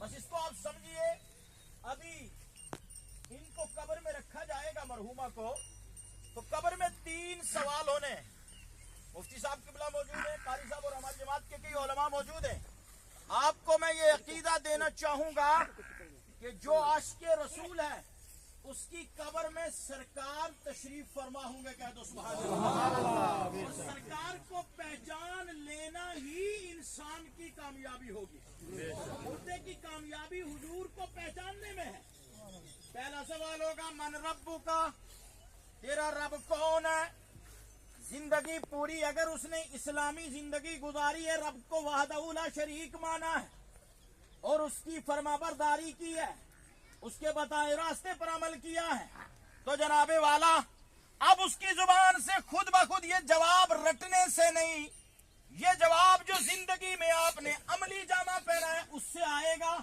بس اس کو آپ سمجھیے، ابھی ان کو قبر میں رکھا جائے گا مرحومہ کو، تو قبر میں 3 سوال ہونے ہیں۔ مفتی صاحب قبلہ موجود ہیں، قاری صاحب اور ہماری جماعت کے کئی علماء موجود ہیں۔ آپ کو میں یہ عقیدہ دینا چاہوں گا کہ جو عاشق رسول ہے اس کی قبر میں سرکار تشریف فرما ہوں گے، کہہ دو سبحان اللہ۔ اور سرکار کو پہچان لینا ہی انسان کی کامیابی ہوگی۔ مردے کی کامیابی حضور کو پہچاننے میں ہے۔ پہلا سوال ہوگا من ربو کا، تیرا رب کون ہے؟ زندگی پوری اگر اس نے اسلامی زندگی گزاری ہے، رب کو وحدہ لا شریک مانا ہے اور اس کی فرما برداری کی ہے، اس کے بتائے راستے پر عمل کیا ہے، تو جناب والا اب اس کی زبان سے خود بخود یہ جواب رٹنے سے نہیں، یہ جواب جو زندگی میں آپ نے عملی جامہ پہنا ہے اس سے آئے گا،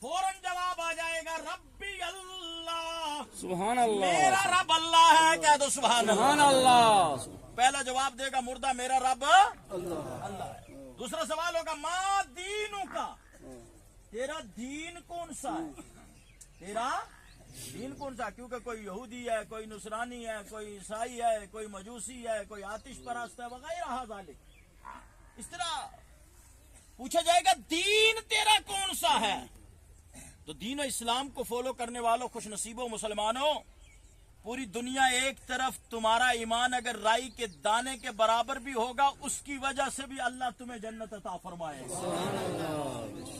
فوراً جواب آ جائے گا ربی اللہ، سبحان اللہ، میرا رب اللہ ہے، کہہ دو سبحان سبحان اللہ۔ پہلا جواب دے گا مردہ میرا رب اللہ ہے۔ دوسرا سوال ہوگا ما دینوں کا، تیرا دین کون سا ہے؟ تیرا دین کون سا؟ کیونکہ کوئی یہودی ہے، کوئی نصرانی ہے، کوئی عیسائی ہے، کوئی مجوسی ہے، کوئی آتش پرست ہے وغیرہ ذالک۔ اس طرح پوچھا جائے گا دین تیرا کون سا ہے؟ تو دین و اسلام کو فالو کرنے والوں خوش نصیبوں مسلمانوں، پوری دنیا ایک طرف، تمہارا ایمان اگر رائی کے دانے کے برابر بھی ہوگا اس کی وجہ سے بھی اللہ تمہیں جنت عطا فرمائے گا۔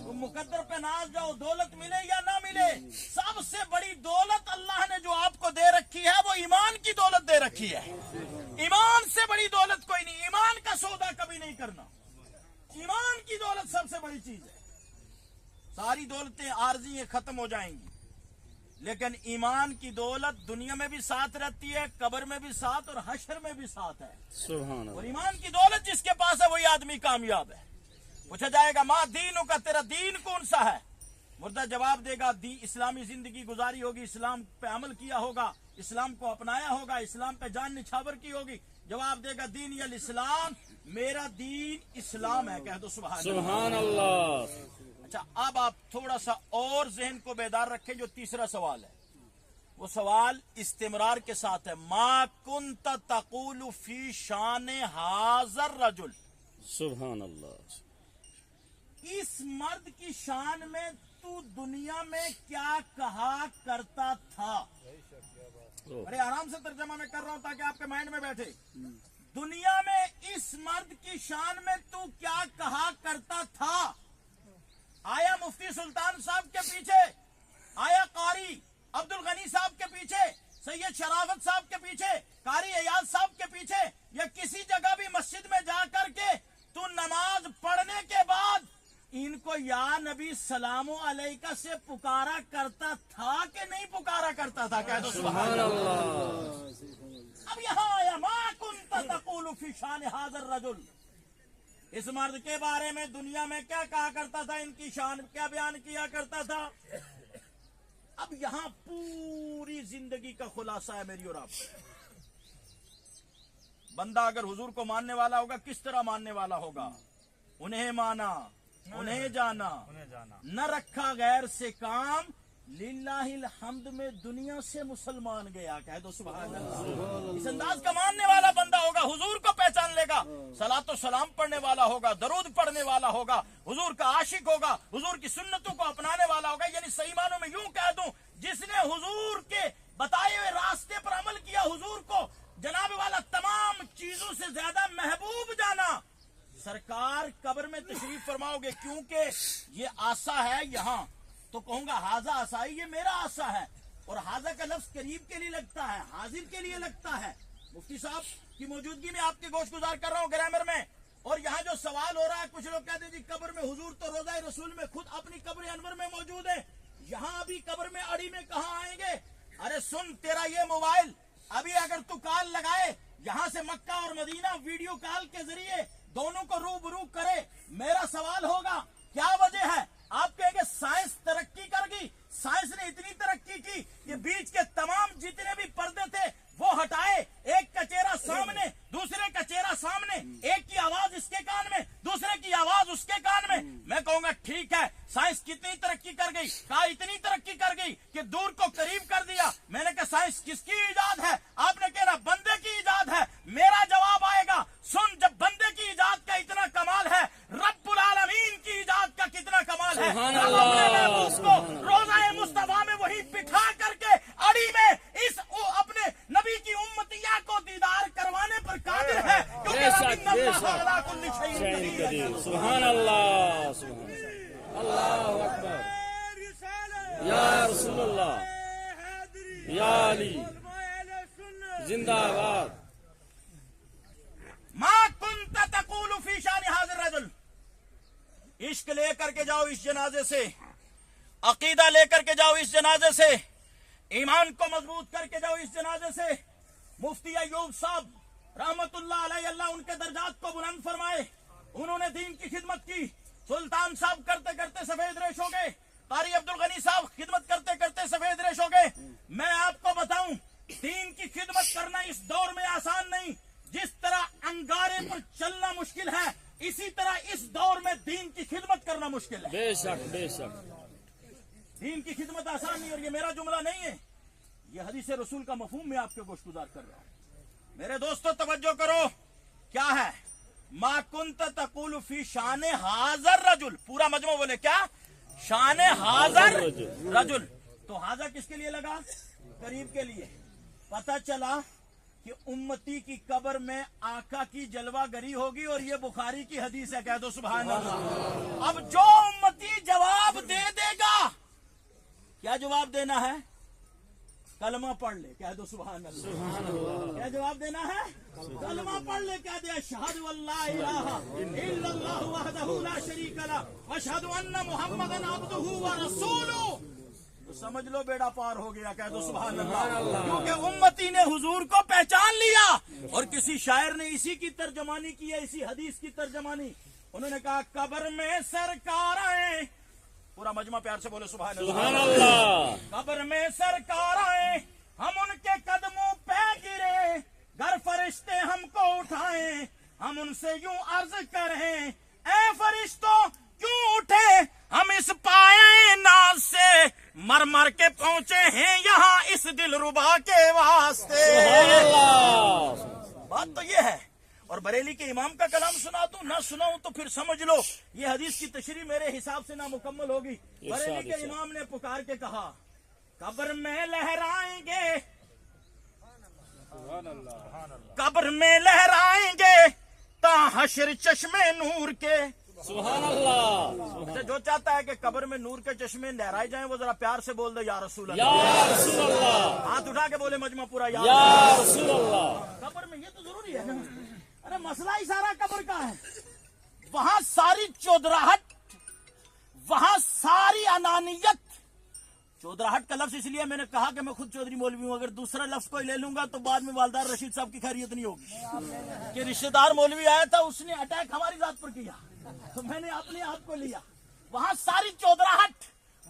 تم مقدر پہ ناز جاؤ، دولت ملے یا نہ ملے، سب سے بڑی دولت اللہ نے جو آپ کو دے رکھی ہے وہ ایمان کی دولت دے رکھی ہے۔ ایمان سے بڑی دولت کوئی نہیں، ایمان کا سودا کبھی نہیں کرنا، ایمان کی دولت سب سے بڑی چیز ہے۔ ساری دولتیں عارضی ہیں، ختم ہو جائیں گی، لیکن ایمان کی دولت دنیا میں بھی ساتھ رہتی ہے، قبر میں بھی ساتھ اور حشر میں بھی ساتھ ہے۔ سبحان اور اللہ، ایمان کی دولت جس کے پاس ہے وہی آدمی کامیاب ہے۔ پوچھا جائے گا ماں دینوں کا، تیرا دین کون سا ہے؟ مردہ جواب دے گا اسلامی زندگی گزاری ہوگی، اسلام پہ عمل کیا ہوگا، اسلام کو اپنایا ہوگا، اسلام پہ جان نچھاور کی ہوگی۔ جواب دے گا دین الاسلام، میرا دین اسلام ہے، کہہ دو سبحان اللہ۔ سبحان اللہ۔ اچھا اب آپ تھوڑا سا اور ذہن کو بیدار رکھیں، جو تیسرا سوال ہے وہ سوال استمرار کے ساتھ ہے، ما کنت تقول فی شان حاضر رجل، سبحان اللہ، اس مرد کی شان میں تو دنیا میں کیا کہا کرتا تھا؟ بڑے آرام سے ترجمہ میں کر رہا ہوں تاکہ آپ کے مائنڈ میں بیٹھے۔ دنیا میں اس مرد کی شان میں تو کیا کہا کرتا تھا؟ آیا مفتی سلطان صاحب کے پیچھے، آیا قاری عبد الغنی صاحب کے پیچھے، سید شرافت صاحب کے پیچھے، قاری ایاز صاحب کے پیچھے، یا کسی جگہ بھی مسجد میں جا کر کے تو نماز پڑھنے کے بعد ان کو یا نبی سلام علیکہ سے پکارا کرتا تھا کہ نہیں پکارا کرتا تھا؟ کہہ دو سبحان اللہ۔ اب یہاں آیا ما کنت تقول فی شان حاضر رجل، اس مرد کے بارے میں دنیا میں کیا کہا کرتا تھا، ان کی شان کیا بیان کیا کرتا تھا۔ اب یہاں پوری زندگی کا خلاصہ ہے میری اور آپ۔ بندہ اگر حضور کو ماننے والا ہوگا کس طرح ماننے والا ہوگا؟ انہیں مانا، انہیں جانا، نہ رکھا غیر سے کام، للہ الحمد میں دنیا سے مسلمان گیا، کہہ دو سبحان اللہ۔ اس انداز کا ماننے والا بندہ ہوگا، حضور کو پہچان لے گا، صلاۃ و سلام پڑھنے والا ہوگا، درود پڑھنے والا ہوگا، حضور کا عاشق ہوگا، حضور کی سنتوں کو اپنانے والا ہوگا۔ یعنی صحیح معنوں میں یوں کہہ دوں، جس نے حضور کے بتائے ہوئے راستے پر عمل کیا، حضور کو جناب والا تمام چیزوں سے زیادہ محبوب جانا، سرکار قبر میں تشریف فرماؤ گے، کیونکہ یہ آسا ہے یہاں، تو کہوں گا حاضہ آسائی، یہ میرا آسا ہے، اور حاضہ کا لفظ قریب کے لیے لگتا ہے، حاضر کے لیے لگتا ہے۔ مفتی صاحب کی موجودگی میں آپ کے گوش گزار کر رہا ہوں گرامر میں، اور یہاں جو سوال ہو رہا ہے، کچھ لوگ کہتے ہیں جی قبر میں حضور تو روضہ رسول میں خود اپنی قبر انور میں موجود ہے، یہاں ابھی قبر میں اڑی میں کہاں آئیں گے؟ ارے سن، تیرا یہ موبائل ابھی اگر تو کال لگائے یہاں سے مکہ اور مدینہ ویڈیو کال کے ذریعے دونوں کو روبرو کرے، میرا سوال ہوگا کیا وجہ ہے؟ آپ کہیں گے سائنس ترقی کر گئی، سائنس نے اتنی ترقی کی کہ بیچ کے تمام جتنے بھی پردے تھے وہ ہٹائے، ایک کا چہرہ سامنے، دوسرے کا چہرہ سامنے، ایک کی آواز اس کے کان میں، دوسرے کی آواز اس کے کان میں۔ میں कहूंगा ठीक है, साइंस कितनी तरक्की कर गई, कहा इतनी तरक्की कर गई कि दूर को करीब कर दिया। मैंने कहा साइंस किसकी इजाद है? आपने कहा बंदे की इजाद है। मेरा जवाब आएगा, सुन, जब बंदे की इजाद का इतना कमाल है, रब्बुल आलमीन की इजाद का कितना कमाल है। रब अपने महबूब को रोज़ा मुस्तफा में वही बिठा करके अड़ी में इस अपने नबी की उम्मतिया को दीदार करवाने पर कादिर है, क्योंकि सुभान अल्लाह, सुभान अल्लाहु अकबर। या रसूलुल्लाह, या अली, जिंदाबाद। मा कुंत तक़ूलु फी शान हाज़िर रजुल। इश्क लेकर के जाओ इस जनाजे से, अकीदा लेकर के जाओ इस जनाजे से, ईमान को मजबूत करके जाओ इस जनाजे से। मुफ्ती अय्यूब साहब रहमतुल्लाह अलैहि, अल्लाह उनके दर्जात को बुलंद फरमाए, उन्होंने दीन की खिदमत की। सुल्तान साहब करते करते सफेद रेश हो गए, कारी अब्दुल गनी साहब खिदमत करते करते सफेद रेश हो गए। मैं आपको बताऊं, दीन की खिदमत करना इस दौर में आसान नहीं। जिस तरह अंगारे पर चलना मुश्किल है, इसी तरह इस दौर में दीन की खिदमत करना मुश्किल है। बेशक बेशक, दीन की खिदमत आसान नहीं। और ये मेरा जुमला नहीं है, ये हदीस रसूल का मफहूम मैं आपके गोश्तगुजार कर रहा हूं। मेरे दोस्तों तवज्जो करो, क्या है? मा कुंत तक़ूलु फी शान हाज़र रजुल। पूरा मजमू बोले क्या? शान हाज़र रजुल। तो हाजा किसके लिए लगा? करीब के लिए। पता चला कि उम्मती की कब्र में आका की जलवागरी होगी, और ये बुखारी की हदीस है। कह दो सुभान अल्लाह। अब जो उम्मती जवाब दे देगा, क्या जवाब देना है? कलमा पढ़ ले, कह दो सुभान अल्लाह। क्या जवाब देना है? कलमा पढ़ ले, कह दे अशहदु अल्ला इलाहा इल्लल्लाहु वहदहु ला शरीका लह व अशहदु अन्ना मुहम्मदन अब्दुहु व रसूलुहु। तो समझ लो बेड़ा पार हो गया। कह दो सुभान अल्लाह। क्योंकि उम्मती ने हुजूर को पहचान लिया। और किसी शायर ने इसी की तर्जमानी की है, इसी हदीस की तर्जमानी। उन्होंने कहा कब्र में सरकार आए, पूरा मजमा प्यार से बोले सुभान अल्लाह। कब्र में सरकार आए, हम उनके कदमों पे गिरे, घर फरिश्ते हमको उठाएं, हम उनसे यूं अर्ज करें, ए फरिश्तों क्यों उठे हम इस पाए नाज से, मर मर के पहुंचे हैं यहाँ इस दिलरुबा के वास्ते। बात तो ये है। और बरेली के इमाम का कलाम सुना दूं ना सुनाऊं तो फिर समझ लो ये हदीस की तशरीह मेरे हिसाब से नामुकम्मल होगी। बरेली के इमाम ने पुकार के कहा, कब्र में लहराएंगे, कब्र में लहराएंगे ता हश्र चश्मे नूर के। सुभान अल्लाह। अच्छा, जो चाहता है कि कब्र में नूर के चश्मे लहराए जाएं, वो जरा प्यार से बोल दे या रसूल या अल्लाह। रसूल अल्लाह। हाथ उठा के बोले मजमा पूरा या रसूल अल्लाह। कब्र में, ये तो जरूरी है ना। अरे मसला ही सारा कब्र का है। वहां सारी चौधराहट, वहां सारी अनानियत। चौधराहट का लफ्ज इसलिए मैंने कहा कि मैं खुद चौधरी मौलवी हूं। अगर दूसरा लफ्ज कोई ले लूंगा तो बाद में वालदार रशीद साहब की खैरियत नहीं होगी कि रिश्तेदार मौलवी आया था, उसने अटैक हमारी जात पर किया, तो मैंने अपने आप को लिया। वहां सारी चौधराहट,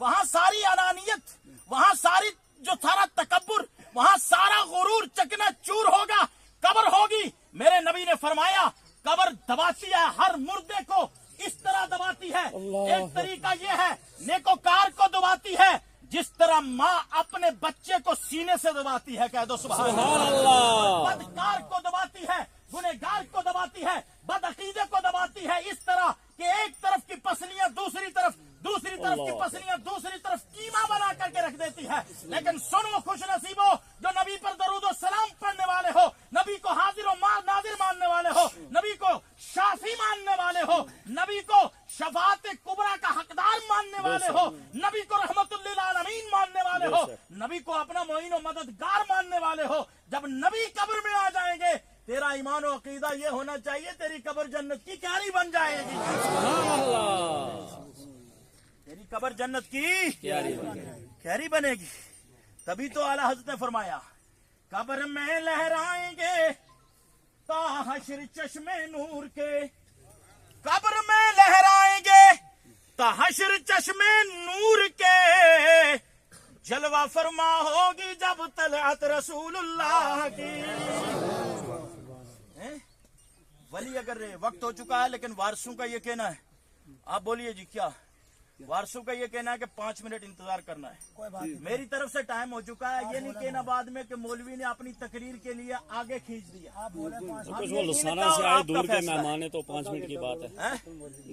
वहां सारी अनानियत, वहां सारी जो सारा तकब्बुर, वहां सारा गुरूर चकना चूर होगा। कब्र होगी। मेरे नबी ने फरमाया कब्र दबाती है, हर मुर्दे को इस तरह दबाती है। एक तरीका यह है, नेकोकार को दबाती है जिस तरह माँ अपने बच्चे को सीने से दबाती है। कह दो सुभान अल्लाह। बदकार को दबाती है, गुनहगार को दबाती है, बदअकीदे को दबाती है, इस तरह कि एक तरफ की पसलियां दूसरी तरफ, दूसरी तरफ की पसलियां दूसरी तरफ कीमा बना करके रख देती है। लेकिन सुनो खुश नसीबो, जो नबी पर दरूद और सलाम पढ़ने वाले हो, नबी को हाजिर और नाजिर मानने वाले हो, नबी को शाफी मानने वाले हो, नबी को शफाअत कुबरा का हकदार मानने वाले हो, नबी को रहमतुल लिल आलमीन मानने वाले हो, नबी को अपना मोइन और मददगार मानने वाले हो। जब नबी कब्र में आ जाएंगे, तेरा ईमान और अकीदा ये होना चाहिए तेरी कब्र जन्नत की क्यारी बन जाएगी। तेरी कब्र जन्नत की क्यारी बनेगी। तभी तो आला हज़रत ने फरमाया कब्र में लहराएंगे ता हश्र चश्मे नूर के, कब्र में लहराएंगे ता हश्र चश्मे नूर के, जलवा फरमा होगी जब तलअत रसूलुल्लाह की। वली अगर वक्त हो चुका है, लेकिन वारसों का ये कहना है। आप बोलिए जी क्या? वारसू का ये कहना है कि 5 मिनट इंतजार करना है। मेरी तरफ से टाइम हो चुका है। ये नहीं कहना बाद में कि मौलवी ने अपनी तकरीर के लिए आगे खींच दिया। कुछ वो लुसाना से आए दूर के मेहमान है तो 5 मिनट की बात है।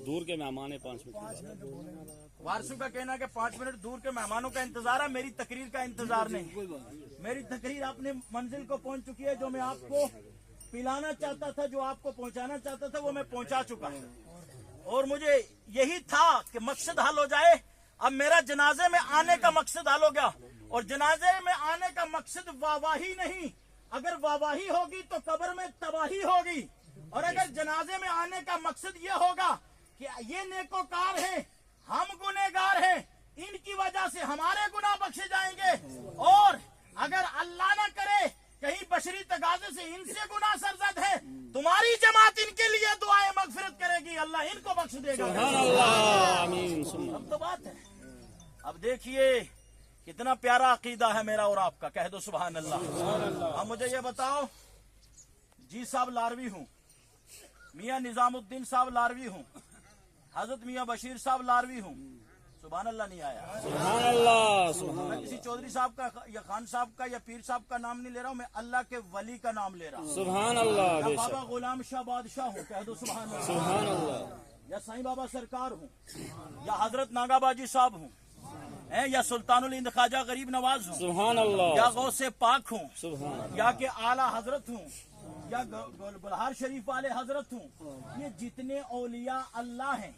दूर के मेहमान है 5 मिनट। वारसू का कहना है कि 5 मिनट दूर के मेहमानों का इंतजार है, मेरी तकरीर का इंतजार नहीं। मेरी तकरीर अपने मंजिल को पहुंच चुकी है। जो मैं आपको पिलाना चाहता था, जो आपको पहुंचाना चाहता था, वो मैं पहुंचा चुका हूं। और मुझे यही था कि मकसद हल हो जाए। अब मेरा जनाजे में आने का मकसद हल हो गया। और जनाजे में आने का मकसद वाहवाही नहीं। अगर वाहवाही होगी तो कब्र में तबाही होगी। और अगर जनाजे में आने का मकसद ये होगा कि ये नेकोकार है, हम गुनहगार हैं, इनकी वजह से हमारे गुनाह बख्शे जाएंगे, और अगर अल्लाह ना करे कहीं बशरी तगाजे से इनसे गुनाह सरजद है, तुम्हारी जमात इनके लिए दुआएं मगफिरत करेगी, अल्लाह इनको बख्श देगा। अब तो बात है। अब देखिए कितना प्यारा अकीदा है मेरा और आपका। कह दो सुभान अल्लाह। अब मुझे ये बताओ, जी साहब लारवी हूँ, मियाँ निजामुद्दीन साहब लारवी हूँ, हजरत मियाँ बशीर साहब लारवी हूँ। सुभान अल्लाह नहीं आया। सुभान अल्लाह, सुभान मैं किसी चौधरी साहब का या खान साहब का या पीर साहब का नाम नहीं ले रहा हूँ, मैं अल्लाह के वली का नाम ले रहा हूँ। सुभान अल्लाह, या बेशक बाबा गुलाम शाह बादशाह हूँ, कह दो सुभान अल्लाह। सुभान अल्लाह। या साईं बाबा सरकार हूँ, या हजरत नागाबाजी साहब हूँ, या सुल्तानुल हिंद ख्वाजा गरीब नवाज हूँ, सुभान अल्लाह, या गौसे पाक हूँ, सुभान या के आला हजरत हूँ, या गुलहार शरीफ वाले हजरत हूँ। ये जितने औलिया अल्लाह हैं,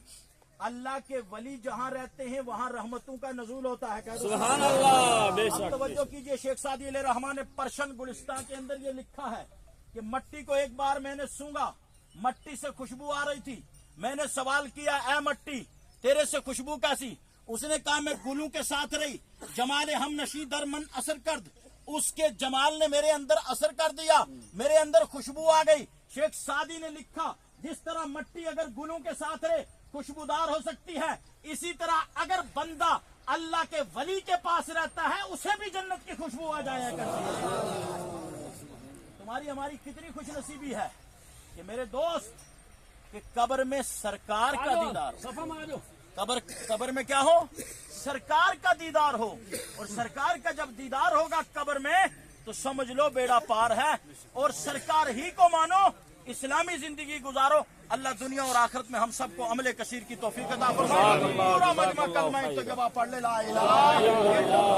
अल्लाह के वली जहाँ रहते हैं वहाँ रहमतों का नजूल होता है। सुभान अल्लाह, बेशक। तवज्जो कीजिए, शेख सादी अली रहमान ने परशन गुलिस्तान के अंदर ये लिखा है कि मट्टी को एक बार मैंने सूंघा, मट्टी से खुशबू आ रही थी। मैंने सवाल किया, ऐ मट्टी तेरे से खुशबू कैसी? उसने कहा मैं गुलू के साथ रही, जमाले हम नशी दर मन असर कर, उसके जमाल ने मेरे अंदर असर कर दिया, मेरे अंदर खुशबू आ गई। शेख सादी ने लिखा, जिस तरह मट्टी अगर गुलू के साथ रहे खुशबूदार हो सकती है, इसी तरह अगर बंदा अल्लाह के वली के पास रहता है उसे भी जन्नत की खुशबू आ जाया करती है। तुम्हारी हमारी कितनी खुशनसीबी है कि मेरे दोस्त कि कब्र में सरकार का दीदार हो। कब्र में क्या हो? सरकार का दीदार हो। और सरकार का जब दीदार होगा कब्र में तो समझ लो बेड़ा पार है। और सरकार ही को मानो, इस्लामी जिंदगी गुजारो। अल्लाह दुनिया और आखिरत में हम सबको अमले कसीर की तौफीक अता फरमाए। पूरा मजमा कलमा तो जब आप पढ़ ले ला इलाहा इल्लल्लाह।